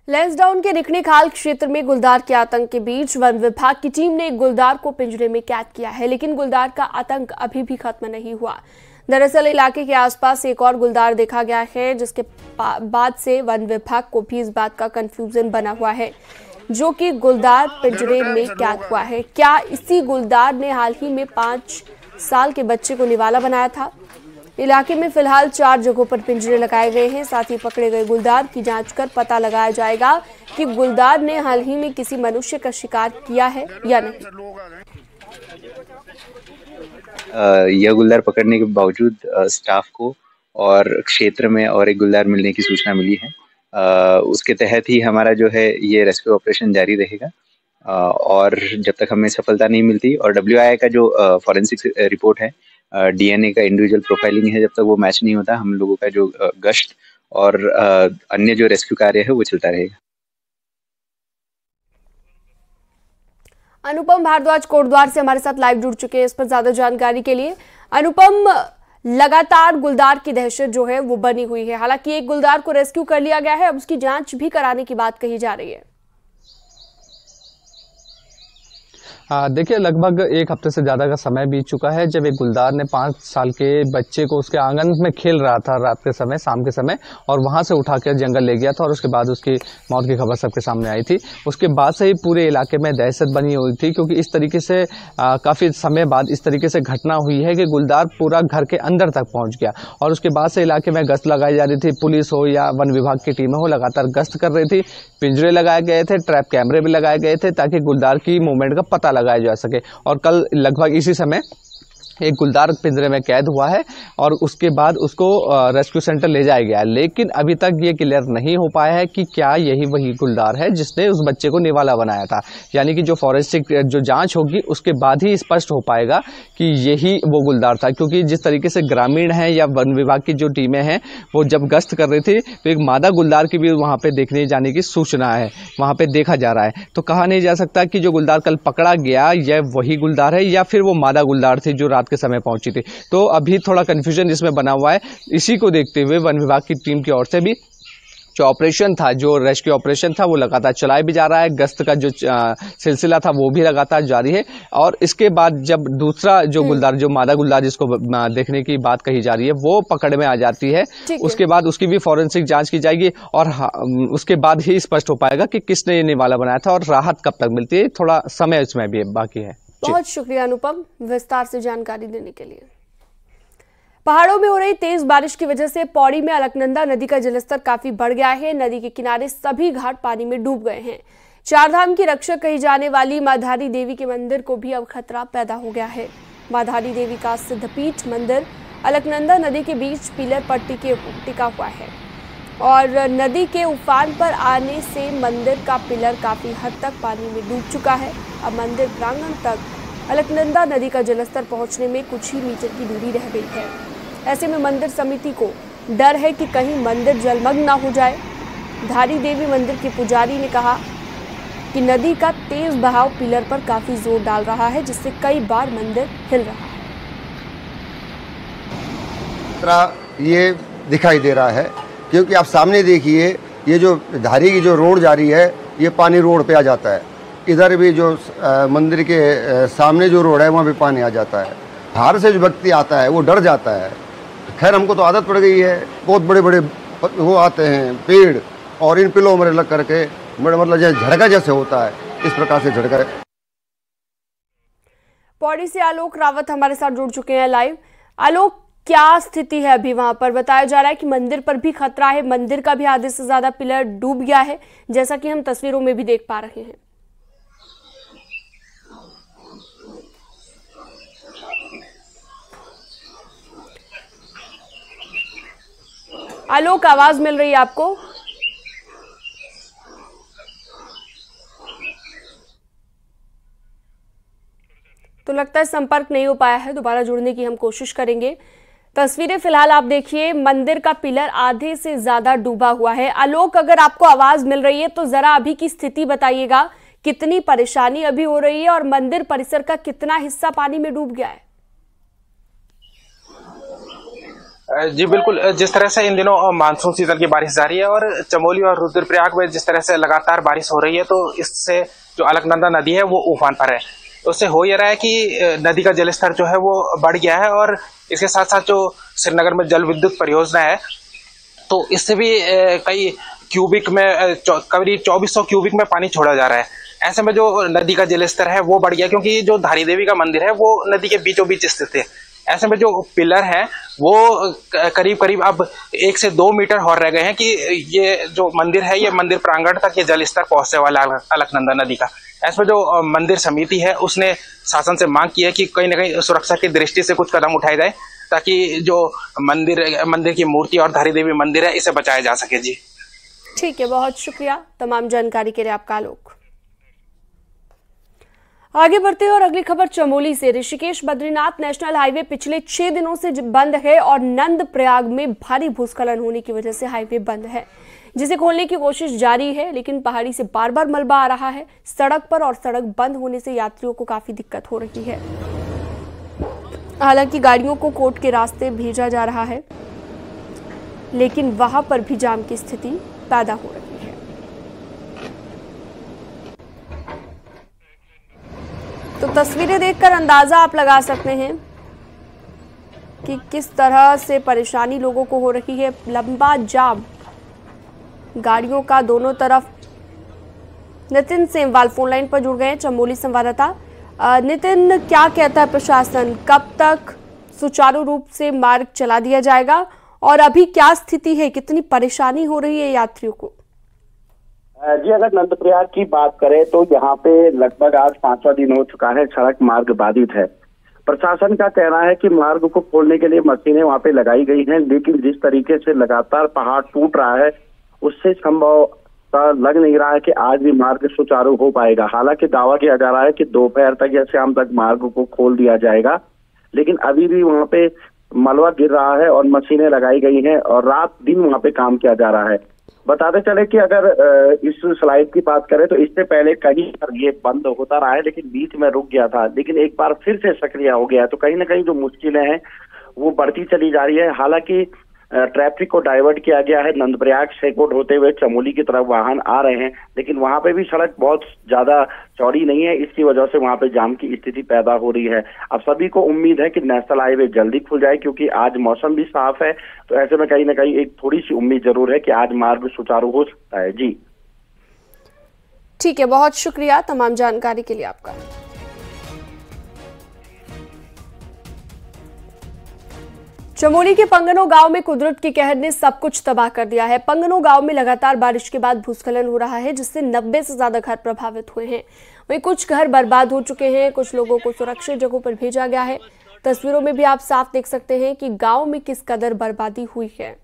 लैंसडाउन के रिखणी खाल क्षेत्र में गुलदार के आतंक के बीच वन विभाग की टीम ने एक गुलदार को पिंजरे में कैद किया है, लेकिन गुलदार का आतंक अभी भी खत्म नहीं हुआ। दरअसल इलाके के आसपास एक और गुलदार देखा गया है, जिसके बाद से वन विभाग को भी इस बात का कंफ्यूजन बना हुआ है जो कि गुलदार पिंजरे में कैद हुआ है। क्या इसी गुलदार ने हाल ही में 5 साल के बच्चे को निवाला बनाया था? इलाके में फिलहाल 4 जगहों पर पिंजरे लगाए गए हैं। साथ ही पकड़े गए गुलदार की जांच कर पता लगाया जाएगा कि गुलदार ने हाल ही में किसी मनुष्य का शिकार किया है या नहीं। यह गुलदार पकड़ने के बावजूद स्टाफ को और क्षेत्र में और एक गुलदार मिलने की सूचना मिली है। उसके तहत ही हमारा जो है ये रेस्क्यू ऑपरेशन जारी रहेगा और जब तक हमें सफलता नहीं मिलती और WIA का जो फॉरेंसिक रिपोर्ट है, DNA का इंडिविजुअल प्रोफाइलिंग है, जब तक वो मैच नहीं होता हम लोगों का जो गश्त और अन्य जो रेस्क्यू कार्य है वो चलता रहेगा। अनुपम भारद्वाज कोटद्वार से हमारे साथ लाइव जुड़ चुके हैं इस पर ज्यादा जानकारी के लिए। अनुपम, लगातार गुलदार की दहशत जो है वो बनी हुई है। हालांकि एक गुलदार को रेस्क्यू कर लिया गया है, अब उसकी जांच भी कराने की बात कही जा रही है। देखिए, लगभग 1 हफ्ते से ज़्यादा का समय बीत चुका है जब एक गुलदार ने 5 साल के बच्चे को उसके आंगन में खेल रहा था रात के समय, शाम के समय, और वहां से उठाकर जंगल ले गया था और उसके बाद उसकी मौत की खबर सबके सामने आई थी। उसके बाद से ही पूरे इलाके में दहशत बनी हुई थी, क्योंकि इस तरीके से काफ़ी समय बाद इस तरीके से घटना हुई है कि गुलदार पूरा घर के अंदर तक पहुँच गया और उसके बाद से इलाके में गश्त लगाई जा रही थी। पुलिस हो या वन विभाग की टीमें हो लगातार गश्त कर रही थी। पिंजरे लगाए गए थे, ट्रैप कैमरे भी लगाए गए थे ताकि गुलदार की मूवमेंट का पता लगाया जा सके। और कल लगभग इसी समय एक गुलदार पिंजरे में कैद हुआ है और उसके बाद उसको रेस्क्यू सेंटर ले जाया गया, लेकिन अभी तक ये क्लियर नहीं हो पाया है कि क्या यही वही गुलदार है जिसने उस बच्चे को निवाला बनाया था। यानी कि जो फॉरेंसिक जो जांच होगी उसके बाद ही स्पष्ट हो पाएगा कि यही वो गुलदार था, क्योंकि जिस तरीके से ग्रामीण है या वन विभाग की जो टीमें हैं वो जब गश्त कर रही थी तो एक मादा गुलदार की भी वहाँ पे देखने जाने की सूचना है, वहाँ पे देखा जा रहा है। तो कहा नहीं जा सकता कि जो गुलदार कल पकड़ा गया यह वही गुलदार है या फिर वो मादा गुलदार थी जो रात के समय पहुंची थी। तो अभी थोड़ा कंफ्यूजन इसमें बना हुआ है। इसी को देखते हुए वन विभाग की टीम की ओर से भी जो ऑपरेशन था, जो रेस्क्यू ऑपरेशन था, वो लगातार चलाया भी जा रहा है। गश्त का जो सिलसिला था वो भी लगातार जारी है। और इसके बाद जब दूसरा जो गुलदार, जो मादा गुलदार जिसको देखने की बात कही जा रही है, वो पकड़ में आ जाती है, उसके बाद उसकी भी फॉरेंसिक जांच की जाएगी और उसके बाद ही स्पष्ट हो पाएगा कि किसने ये निवाला बनाया था और राहत कब तक मिलती है। थोड़ा समय इसमें भी बाकी है। बहुत शुक्रिया अनुपम, विस्तार से जानकारी देने के लिए। पहाड़ों में हो रही तेज बारिश की वजह से पौड़ी में अलकनंदा नदी का जलस्तर काफी बढ़ गया है। नदी के किनारे सभी घाट पानी में डूब गए हैं। चारधाम की रक्षक कही जाने वाली मां धारी देवी के मंदिर को भी अब खतरा पैदा हो गया है। मां धारी देवी का सिद्धपीठ मंदिर अलकनंदा नदी के बीच पिलर पर टिका हुआ है और नदी के उफान पर आने से मंदिर का पिलर काफी हद तक पानी में डूब चुका है। अब मंदिर प्रांगण तक अलकनंदा नदी का जलस्तर पहुंचने में कुछ ही मीटर की दूरी रह गई है। ऐसे में मंदिर समिति को डर है कि कहीं मंदिर जलमग्न ना हो जाए। धारी देवी मंदिर के पुजारी ने कहा कि नदी का तेज बहाव पिलर पर काफी जोर डाल रहा है, जिससे कई बार मंदिर हिल रहा है। ये दिखाई दे रहा है क्योंकि आप सामने देखिए, ये जो धारी की जो रोड जा रही है ये पानी रोड पे आ जाता है। इधर भी जो मंदिर के सामने जो रोड है वहाँ भी पानी आ जाता है। बाहर से जो व्यक्ति आता है वो डर जाता है। खैर हमको तो आदत पड़ गई है। बहुत बड़े बड़े वो आते हैं पेड़ और इन पिलों में लग करके मतलब जैसे झटका जैसे होता है, इस प्रकार से झटका। पौड़ी से आलोक रावत हमारे साथ जुड़ चुके हैं लाइव। आलोक, क्या स्थिति है अभी वहां पर? बताया जा रहा है कि मंदिर पर भी खतरा है, मंदिर का भी आधे से ज्यादा पिलर डूब गया है, जैसा कि हम तस्वीरों में भी देख पा रहे हैं। आलोक, आवाज मिल रही है आपको? तो लगता है संपर्क नहीं हो पाया है। दोबारा जुड़ने की हम कोशिश करेंगे। तस्वीरें फिलहाल आप देखिए, मंदिर का पिलर आधे से ज्यादा डूबा हुआ है। आलोक, अगर आपको आवाज मिल रही है तो जरा अभी की स्थिति बताइएगा, कितनी परेशानी अभी हो रही है और मंदिर परिसर का कितना हिस्सा पानी में डूब गया है? जी बिल्कुल, जिस तरह से इन दिनों मानसून सीजन की बारिश जारी है और चमोली और रुद्रप्रयाग में जिस तरह से लगातार बारिश हो रही है, तो इससे जो अलकनंदा नदी है वो उफान पर है। तो उससे हो ये रहा है कि नदी का जलस्तर जो है वो बढ़ गया है और इसके साथ साथ जो श्रीनगर में जल विद्युत परियोजना है, तो इससे भी कई क्यूबिक में करीब 2400 क्यूबिक में पानी छोड़ा जा रहा है। ऐसे में जो नदी का जलस्तर है वो बढ़ गया, क्योंकि जो धारी देवी का मंदिर है वो नदी के बीचों बीच स्थित है। ऐसे में जो पिलर है वो करीब करीब अब 1 से 2 मीटर और रह गए हैं कि ये जो मंदिर है, ये मंदिर प्रांगण तक ये जलस्तर पहुंचने वाला है अलकनंदा नदी का। ऐसे में जो मंदिर समिति है उसने शासन से मांग की है कि कहीं ना कहीं सुरक्षा की दृष्टि से कुछ कदम उठाए जाए, ताकि जो मंदिर की मूर्ति और धारी देवी मंदिर है इसे बचाया जा सके। जी ठीक है, बहुत शुक्रिया तमाम जानकारी के लिए आपका आलोक। आगे बढ़ते हैं और अगली खबर चमोली से। ऋषिकेश बद्रीनाथ नेशनल हाईवे पिछले 6 दिनों से बंद है और नंद प्रयाग में भारी भूस्खलन होने की वजह से हाईवे बंद है, जिसे खोलने की कोशिश जारी है, लेकिन पहाड़ी से बार बार मलबा आ रहा है सड़क पर और सड़क बंद होने से यात्रियों को काफी दिक्कत हो रही है। हालांकि गाड़ियों को कोट के रास्ते भेजा जा रहा है, लेकिन वहां पर भी जाम की स्थिति पैदा हो रही है। तो तस्वीरें देखकर अंदाजा आप लगा सकते हैं कि किस तरह से परेशानी लोगों को हो रही है। लंबा जाम गाड़ियों का दोनों तरफ। नितिन सेमवाल फोन लाइन पर जुड़ गए हैं, चमोली संवाददाता। नितिन, क्या कहता है प्रशासन, कब तक सुचारू रूप से मार्ग चला दिया जाएगा और अभी क्या स्थिति है, कितनी परेशानी हो रही है यात्रियों को? जी, अगर नंदप्रयाग की बात करें तो यहाँ पे लगभग आज 5वां दिन हो चुका है, सड़क मार्ग बाधित है। प्रशासन का कहना है कि मार्ग को खोलने के लिए मशीनें वहाँ पे लगाई गई हैं, लेकिन जिस तरीके से लगातार पहाड़ टूट रहा है उससे संभव लग नहीं रहा है कि आज भी मार्ग सुचारू हो पाएगा। हालांकि दावा किया जा रहा है कि दोपहर तक या शाम तक मार्ग को खोल दिया जाएगा, लेकिन अभी भी वहाँ पे मलबा गिर रहा है और मशीनें लगाई गई हैं और रात दिन वहाँ पे काम किया जा रहा है। बताते चले कि अगर इस स्लाइड की बात करें तो इससे पहले कहीं पर ये बंद होता रहा है, लेकिन बीच में रुक गया था, लेकिन एक बार फिर से सक्रिय हो गया है। तो कहीं ना कहीं जो मुश्किलें हैं वो बढ़ती चली जा रही है। हालांकि ट्रैफिक को डाइवर्ट किया गया है, नंदप्रयाग शेकोट होते हुए चमोली की तरफ वाहन आ रहे हैं, लेकिन वहां पे भी सड़क बहुत ज्यादा चौड़ी नहीं है, इसकी वजह से वहां पे जाम की स्थिति पैदा हो रही है। अब सभी को उम्मीद है कि नेशनल हाईवे जल्दी खुल जाए, क्योंकि आज मौसम भी साफ है। तो ऐसे में कहीं ना कहीं एक थोड़ी सी उम्मीद जरूर है कि आज मार्ग सुचारू हो सकता है। जी ठीक है, बहुत शुक्रिया तमाम जानकारी के लिए आपका। चमोली के पंगनो गांव में कुदरत के कहर ने सब कुछ तबाह कर दिया है। पंगनो गांव में लगातार बारिश के बाद भूस्खलन हो रहा है, जिससे 90 से ज्यादा घर प्रभावित हुए हैं। वहीं कुछ घर बर्बाद हो चुके हैं, कुछ लोगों को सुरक्षित जगहों पर भेजा गया है। तस्वीरों में भी आप साफ देख सकते हैं कि गांव में किस कदर बर्बादी हुई है।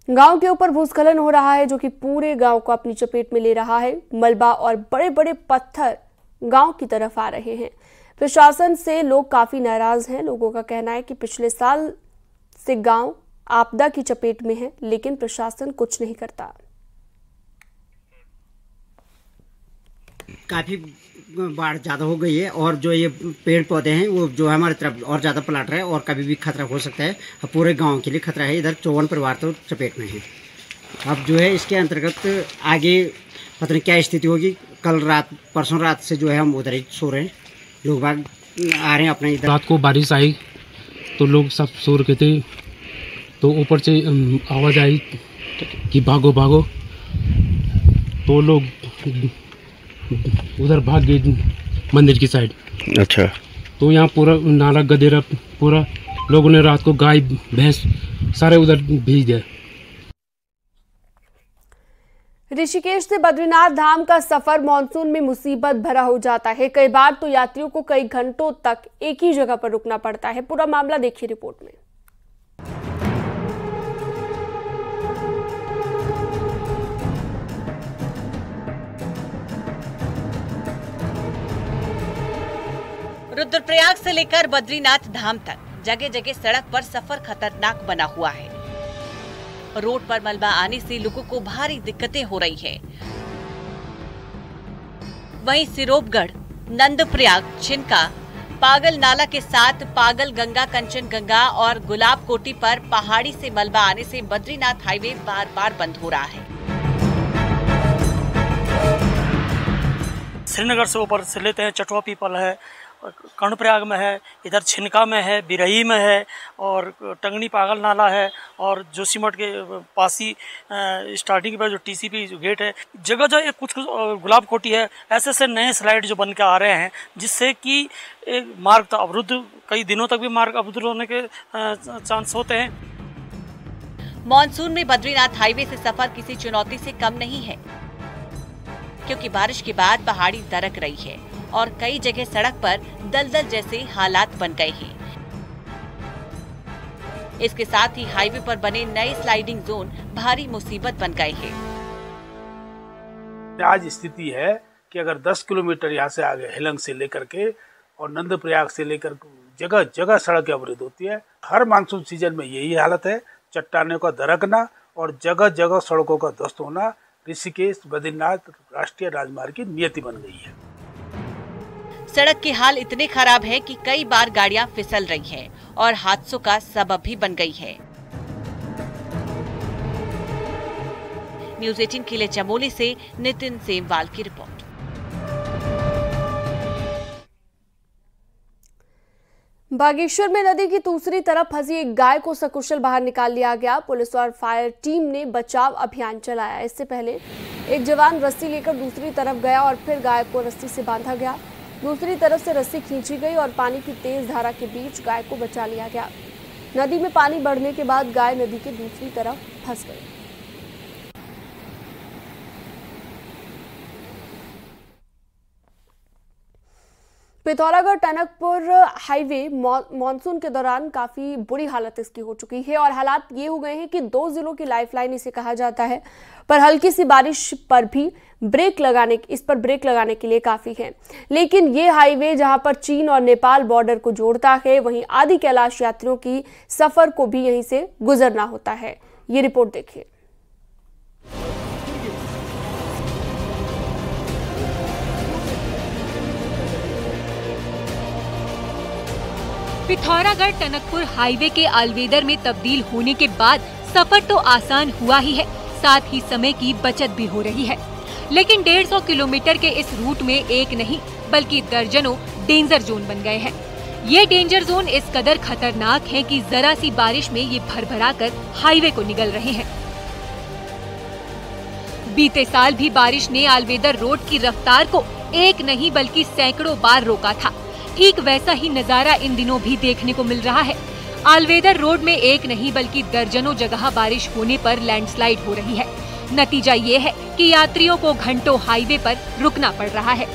गांव के ऊपर भूस्खलन हो रहा है, जो कि पूरे गांव को अपनी चपेट में ले रहा है। मलबा और बड़े बड़े पत्थर गांव की तरफ आ रहे हैं। प्रशासन से लोग काफी नाराज हैं। लोगों का कहना है कि पिछले साल से गांव आपदा की चपेट में है, लेकिन प्रशासन कुछ नहीं करता। काफी बाढ़ ज्यादा हो गई है और जो ये पेड़ पौधे हैं वो जो हमारे तरफ और ज्यादा पलट रहा है और कभी भी खतरा हो सकता है। पूरे गांव के लिए खतरा है। इधर 54 परिवार तो चपेट में है। अब जो है इसके अंतर्गत आगे पता नहीं क्या स्थिति होगी। कल रात परसों रात से जो है हम उधर ही सो रहे हैं, लोग बाग आ रहे हैं अपने इधर। रात को बारिश आई तो लोग सब सो रखे थे, तो ऊपर से आवाज़ आई कि भागो भागो, तो लोग उधर भाग गए मंदिर की साइड। अच्छा। तो यहाँ पूरा नाला गदेरा, पूरा लोगों ने रात को गाय भैंस सारे उधर भेज दिया। ऋषिकेश से बद्रीनाथ धाम का सफर मानसून में मुसीबत भरा हो जाता है। कई बार तो यात्रियों को कई घंटों तक एक ही जगह पर रुकना पड़ता है। पूरा मामला देखिए रिपोर्ट में। रुद्रप्रयाग से लेकर बद्रीनाथ धाम तक जगह जगह सड़क पर सफर खतरनाक बना हुआ है। रोड पर मलबा आने से लोगों को भारी दिक्कतें हो रही है। वहीं सिरोपगढ़, नंदप्रयाग, छिनका, पागल नाला के साथ पागल गंगा, कंचन गंगा और गुलाब कोटी पर पहाड़ी से मलबा आने से बद्रीनाथ हाईवे बार बार बंद हो रहा है। श्रीनगर से ऊपर से लेते हैं, चटवा पीपल है, कर्णप्रयाग में है, इधर छिनका में है, बिरही में है और टंगनी पागल नाला है और जोशीमठ के पास ही स्टार्टिंग पर जो टीसीपी जो गेट है, जगह जगह कुछ गुलाब कोटी है। ऐसे ऐसे नए स्लाइड जो बन के आ रहे हैं जिससे कि एक मार्ग तो अवरुद्ध, कई दिनों तक भी मार्ग अवरुद्ध होने के चांस होते हैं। मॉनसून में बद्रीनाथ हाईवे से सफर किसी चुनौती से कम नहीं है, क्योंकि बारिश के बाद पहाड़ी दरक रही है और कई जगह सड़क पर दलदल जैसे हालात बन गए हैं। इसके साथ ही हाईवे पर बने नए स्लाइडिंग जोन भारी मुसीबत बन गए हैं। आज स्थिति है कि अगर 10 किलोमीटर यहाँ से आगे हेलंग से लेकर के और नंदप्रयाग से लेकर जगह जगह सड़कें अवरुद्ध होती है। हर मानसून सीजन में यही हालत है, चट्टानों का दरकना और जगह जगह सड़कों का ध्वस्त होना ऋषिकेश बद्रीनाथ राष्ट्रीय राजमार्ग की नियति बन गई है। सड़क के हाल इतने खराब है कि कई बार गाड़ियां फिसल रही हैं और हादसों का सबब भी बन गई है। न्यूज़ 18 के लिए चमोली से नितिन सेमवाल की रिपोर्ट। बागेश्वर में नदी की दूसरी तरफ फंसी एक गाय को सकुशल बाहर निकाल लिया गया। पुलिस और फायर टीम ने बचाव अभियान चलाया। इससे पहले एक जवान रस्सी लेकर दूसरी तरफ गया और फिर गाय को रस्सी से बांधा गया। दूसरी तरफ से रस्सी खींची गई और पानी की तेज धारा के बीच गाय को बचा लिया गया। नदी में पानी बढ़ने के बाद गाय नदी के दूसरी तरफ फंस गई। पिथौरागढ़ टनकपुर हाईवे मॉनसून के दौरान काफी बुरी हालत इसकी हो चुकी है और हालात ये हो गए हैं कि 2 जिलों की लाइफलाइन इसे कहा जाता है। पर हल्की सी बारिश पर भी ब्रेक लगाने के लिए काफी है। लेकिन ये हाईवे जहां पर चीन और नेपाल बॉर्डर को जोड़ता है, वहीं आदि कैलाश यात्रियों की सफर को भी यहीं से गुजरना होता है। ये रिपोर्ट देखिए। पिथौरागढ़ टनकपुर हाईवे के अल्वेदर में तब्दील होने के बाद सफर तो आसान हुआ ही है, साथ ही समय की बचत भी हो रही है। लेकिन 150 किलोमीटर के इस रूट में एक नहीं बल्कि दर्जनों डेंजर जोन बन गए हैं। ये डेंजर जोन इस कदर खतरनाक हैं कि जरा सी बारिश में ये भरभरा कर हाईवे को निगल रहे हैं। बीते साल भी बारिश ने अल्वेदर रोड की रफ्तार को एक नहीं बल्कि सैकड़ों बार रोका था। ठीक वैसा ही नजारा इन दिनों भी देखने को मिल रहा है। अल्वेदर रोड में एक नहीं बल्कि दर्जनों जगह बारिश होने पर लैंडस्लाइड हो रही है। नतीजा ये है कि यात्रियों को घंटों हाईवे पर रुकना पड़ रहा है।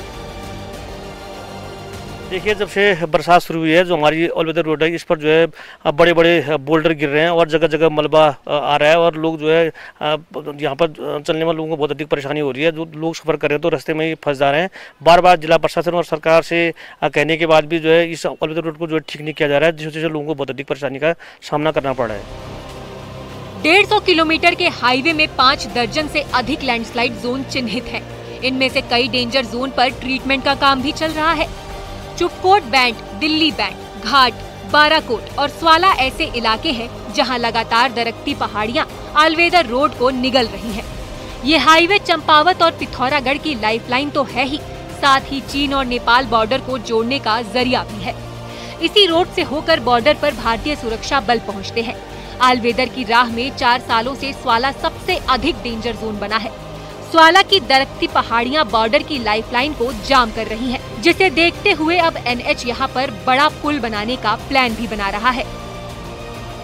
देखिए, जब से बरसात शुरू हुई है, जो हमारी अल्वेदर रोड है, इस पर जो है बड़े बड़े बोल्डर गिर रहे हैं और जगह जगह मलबा आ रहा है और लोग जो है यहाँ पर चलने वाले लोगों को बहुत अधिक परेशानी हो रही है। जो लोग सफर कर रहे हैं तो रास्ते में ही फंस जा रहे हैं। बार बार जिला प्रशासन और सरकार से कहने के बाद भी जो है इस अल्वेदर रोड को जो है ठीक नहीं किया जा रहा है, जिस वजह से लोगों को बहुत अधिक परेशानी का सामना करना पड़ रहा है। 150 किलोमीटर के हाईवे में 5 दर्जन से अधिक लैंडस्लाइड जोन चिन्हित है। इनमें से कई डेंजर जोन पर ट्रीटमेंट का काम भी चल रहा है। चुपकोट बैंड, दिल्ली बैंड, घाट, बाराकोट और स्वाला ऐसे इलाके हैं जहां लगातार दरकती पहाड़ियां अल्वेदर रोड को निगल रही हैं। ये हाईवे चंपावत और पिथौरागढ़ की लाइफलाइन तो है ही, साथ ही चीन और नेपाल बॉर्डर को जोड़ने का जरिया भी है। इसी रोड से होकर बॉर्डर पर भारतीय सुरक्षा बल पहुंचते हैं। अल्वेदर की राह में 4 सालों से स्वाला सबसे अधिक डेंजर जोन बना है। स्वाला की दरकती पहाड़ियां बॉर्डर की लाइफलाइन को जाम कर रही हैं, जिसे देखते हुए अब एनएच यहां पर बड़ा पुल बनाने का प्लान भी बना रहा है।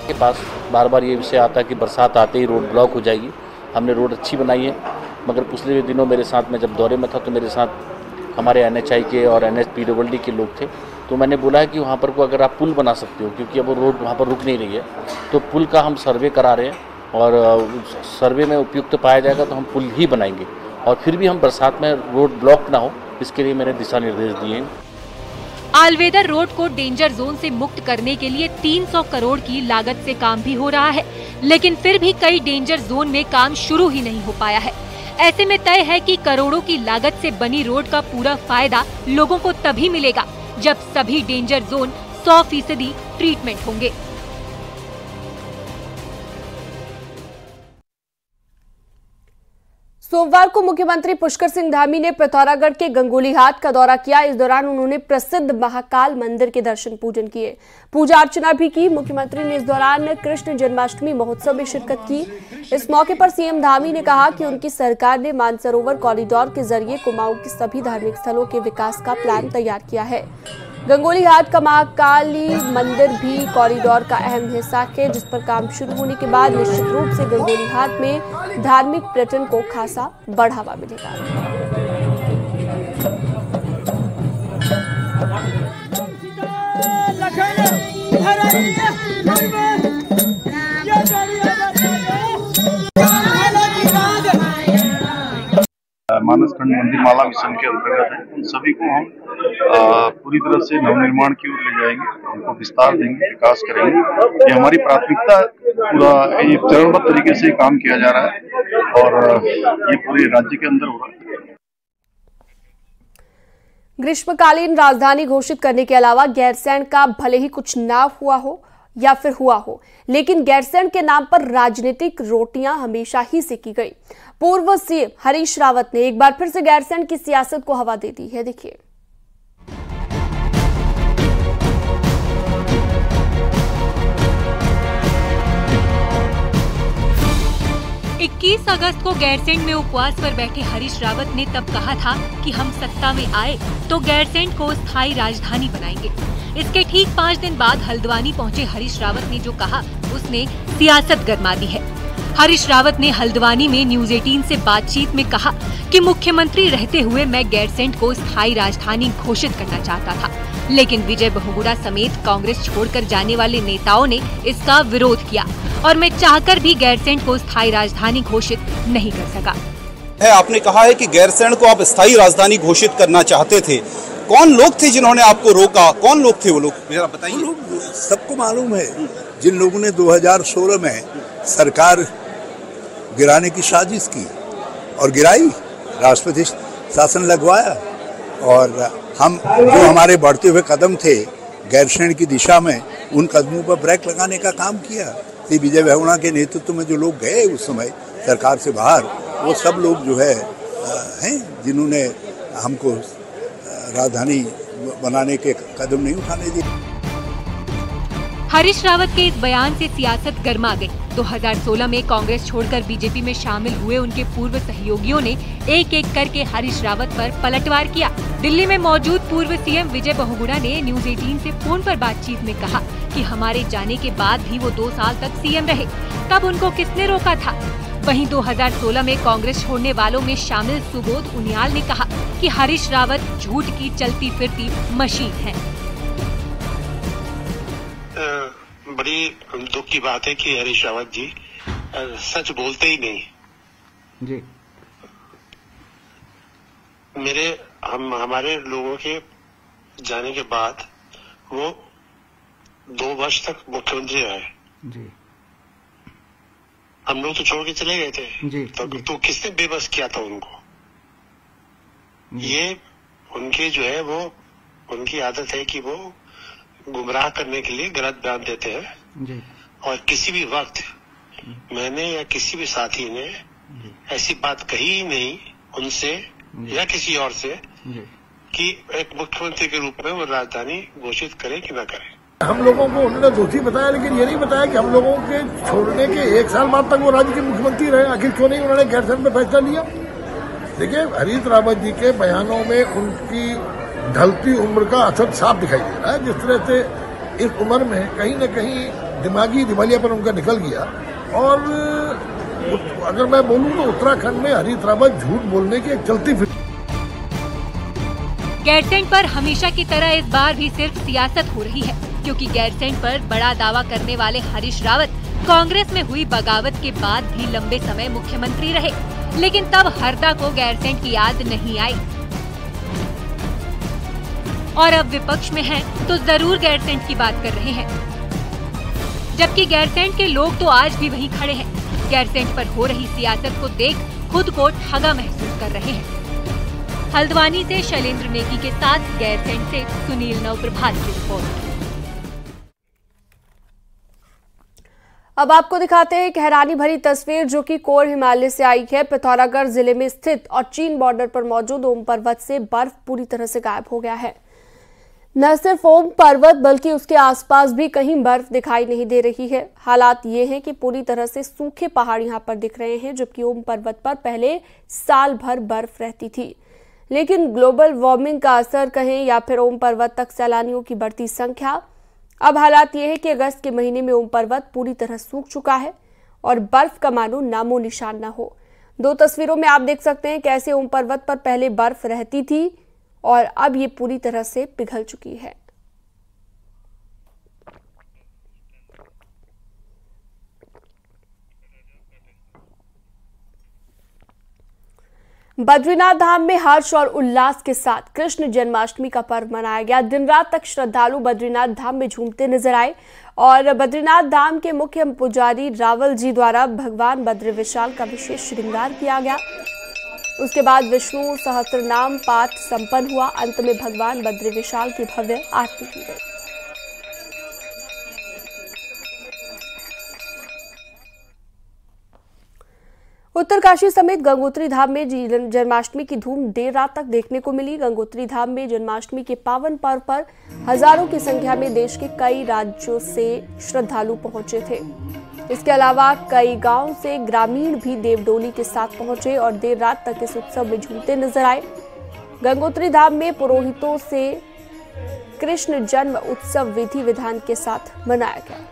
के पास बार बार ये विषय आता है कि बरसात आते ही रोड ब्लॉक हो जाएगी। हमने रोड अच्छी बनाई है, मगर पिछले दिनों मेरे साथ में जब दौरे में था तो मेरे साथ हमारे एनएचआई के और एनएचपीडब्ल्यूडी के लोग थे। तो मैंने बोला है कि वहाँ पर को अगर आप पुल बना सकते हो, क्योंकि अब वो रोड वहाँ पर रुक नहीं रही है, तो पुल का हम सर्वे करा रहे हैं और सर्वे में उपयुक्त पाया जाएगा तो हम पुल ही बनाएंगे। और फिर भी हम बरसात में रोड ब्लॉक ना हो, इसके लिए मैंने दिशा निर्देश दिए हैं। अल्वेदर रोड को डेंजर जोन से मुक्त करने के लिए 300 करोड़ की लागत से काम भी हो रहा है, लेकिन फिर भी कई डेंजर जोन में काम शुरू ही नहीं हो पाया है। ऐसे में तय है कि करोड़ों की लागत से बनी रोड का पूरा फायदा लोगों को तभी मिलेगा जब सभी डेंजर जोन 100% ट्रीटमेंट होंगे। सोमवार को मुख्यमंत्री पुष्कर सिंह धामी ने पिथौरागढ़ के गंगोली घाट का दौरा किया। इस दौरान उन्होंने प्रसिद्ध महाकाल मंदिर के दर्शन पूजन किए, पूजा अर्चना भी की। मुख्यमंत्री ने इस दौरान कृष्ण जन्माष्टमी महोत्सव में शिरकत की। इस मौके पर सीएम धामी ने कहा कि उनकी सरकार ने मानसरोवर कॉरिडोर के जरिए कुमाऊं के सभी धार्मिक स्थलों के विकास का प्लान तैयार किया है। गंगोली घाट का महाकाली मंदिर भी कॉरिडोर का अहम हिस्सा है, जिस पर काम शुरू होने के बाद निश्चित रूप से गंगोली घाट में धार्मिक पर्यटन को खासा बढ़ावा मिलेगा। मानस खंड मंदिर माला मिशन के अंतर्गत है। उन सभी को हम पूरी तरह से नवनिर्माण की ओर ले जाएंगे, उनको विस्तार देंगे, विकास करेंगे। ये हमारी प्राथमिकता, पूरा ये चरणबद्ध तरीके से काम किया जा रहा है और ये पूरे राज्य के अंदर हो रहा है। ग्रीष्मकालीन राजधानी घोषित करने के अलावा गैरसैंण का भले ही कुछ ना हुआ हो या फिर हुआ हो, लेकिन गैरसैंण के नाम पर राजनीतिक रोटियां हमेशा ही सेकी गई। पूर्व सीएम हरीश रावत ने एक बार फिर से गैरसैंण की सियासत को हवा दे दी है। देखिए, 21 अगस्त को गैरसैंण में उपवास पर बैठे हरीश रावत ने तब कहा था कि हम सत्ता में आए तो गैरसैंण को स्थायी राजधानी बनाएंगे। इसके ठीक 5 दिन बाद हल्द्वानी पहुंचे हरीश रावत ने जो कहा उसने सियासत गरमा दी है। हरीश रावत ने हल्द्वानी में न्यूज 18 से बातचीत में कहा कि मुख्यमंत्री रहते हुए मैं गैरसैंण को स्थायी राजधानी घोषित करना चाहता था, लेकिन विजय बहुगुणा समेत कांग्रेस छोड़कर जाने वाले नेताओं ने इसका विरोध किया और मैं चाहकर भी गैरसैंण को स्थायी राजधानी घोषित नहीं कर सका। आपने कहा है कि गैरसैंण को आप स्थायी राजधानी घोषित करना चाहते थे, कौन लोग थे जिन्होंने आपको रोका? कौन लोग थे वो लोग, जरा बताइए। सबको मालूम है, जिन लोगों ने 2016 में सरकार गिराने की साजिश की और गिराई, राष्ट्रपति शासन लगवाया और हम जो हमारे बढ़ते हुए कदम थे गैरसैंण की दिशा में, उन कदमों पर ब्रेक लगाने का काम किया। श्री विजय बहुगुणा के नेतृत्व में जो लोग गए उस समय सरकार से बाहर, वो सब लोग जो है हैं जिन्होंने हमको राजधानी बनाने के कदम नहीं उठाने दिए। हरीश रावत के इस बयान से सियासत गर्मा गई। 2016 में कांग्रेस छोड़कर बीजेपी में शामिल हुए उनके पूर्व सहयोगियों ने एक एक करके हरीश रावत पर पलटवार किया। दिल्ली में मौजूद पूर्व सीएम विजय बहुगुणा ने न्यूज 18 से फोन पर बातचीत में कहा कि हमारे जाने के बाद भी वो 2 साल तक सीएम रहे, तब उनको किसने रोका था? वहीं 2016 में कांग्रेस छोड़ने वालों में शामिल सुबोध उनियाल ने कहा कि हरीश रावत झूठ की चलती फिरती मशीन है। बड़ी दुख की बात है कि हरीश रावत जी सच बोलते ही नहीं जी। हमारे लोगों के जाने के बाद वो 2 वर्ष तक मुख्यमंत्री रहे जी। हम लोग तो छोड़ के चले गए थे जी, तो किसने बेबस किया था उनको? ये उनके जो है वो उनकी आदत है कि वो गुमराह करने के लिए गलत बयान देते हैं जी। और किसी भी वक्त मैंने या किसी भी साथी ने ऐसी बात कही ही नहीं उनसे या किसी और से कि एक मुख्यमंत्री के रूप में वो राजधानी घोषित करे कि न करे। हम लोगों को उन्होंने दोषी बताया, लेकिन ये नहीं बताया कि हम लोगों के छोड़ने के 1 साल बाद तक वो राज्य के मुख्यमंत्री रहे। आखिर क्यों नहीं उन्होंने गैरसैंण में फैसला लिया? देखिए, हरीश रावत जी के बयानों में उनकी ढलती उम्र का असर साफ दिखाई दे रहा है। जिस तरह से इस उम्र में कहीं न कहीं दिमागी दिवालियापन उनका निकल गया। और अगर मैं बोलूं तो उत्तराखंड में हरीश रावत झूठ बोलने की एक चलती फिर। गैरसैंण पर हमेशा की तरह इस बार भी सिर्फ सियासत हो रही है, क्योंकि गैरसैंण पर बड़ा दावा करने वाले हरीश रावत कांग्रेस में हुई बगावत के बाद भी लंबे समय मुख्यमंत्री रहे, लेकिन तब हरदा को गैरसैंण की याद नहीं आई और अब विपक्ष में हैं तो जरूर गैरसैंण की बात कर रहे हैं, जबकि गैरसैंण के लोग तो आज भी वहीं खड़े हैं। गैरसैंण पर हो रही सियासत को देख खुद को ठगा महसूस कर रहे हैं। हल्द्वानी से शैलेंद्र नेगी के साथ गैरसैंण से सुनील नवप्रभात की रिपोर्ट। अब आपको दिखाते हैं एक हैरानी भरी तस्वीर जो कि कोर हिमालय से आई है। पिथौरागढ़ जिले में स्थित और चीन बॉर्डर पर मौजूद ओम पर्वत से बर्फ पूरी तरह से गायब हो गया है। न सिर्फ ओम पर्वत बल्कि उसके आसपास भी कहीं बर्फ दिखाई नहीं दे रही है। हालात ये हैं कि पूरी तरह से सूखे पहाड़ यहां पर दिख रहे हैं, जबकि ओम पर्वत पर पहले साल भर बर्फ रहती थी। लेकिन ग्लोबल वार्मिंग का असर कहें या फिर ओम पर्वत तक सैलानियों की बढ़ती संख्या, अब हालात ये है कि अगस्त के महीने में ओम पर्वत पूरी तरह सूख चुका है और बर्फ का मानो नामो निशान न हो। दो तस्वीरों में आप देख सकते हैं कैसे ओम पर्वत पर पहले बर्फ रहती थी और अब ये पूरी तरह से पिघल चुकी है। बद्रीनाथ धाम में हर्ष और उल्लास के साथ कृष्ण जन्माष्टमी का पर्व मनाया गया। दिन रात तक श्रद्धालु बद्रीनाथ धाम में झूमते नजर आए और बद्रीनाथ धाम के मुख्य पुजारी रावल जी द्वारा भगवान बद्री विशाल का विशेष श्रृंगार किया गया। उसके बाद विष्णु सहस्त्रनाम पाठ संपन्न हुआ। अंत में भगवान बद्री विशाल की भव्य आरती की गई। उत्तरकाशी समेत गंगोत्री धाम में जन्माष्टमी की धूम देर रात तक देखने को मिली। गंगोत्री धाम में जन्माष्टमी के पावन पर्व पर हजारों की संख्या में देश के कई राज्यों से श्रद्धालु पहुंचे थे। इसके अलावा कई गांव से ग्रामीण भी देवडोली के साथ पहुंचे और देर रात तक इस उत्सव में झूमते नजर आए। गंगोत्री धाम में पुरोहितों से कृष्ण जन्म उत्सव विधि विधान के साथ मनाया गया।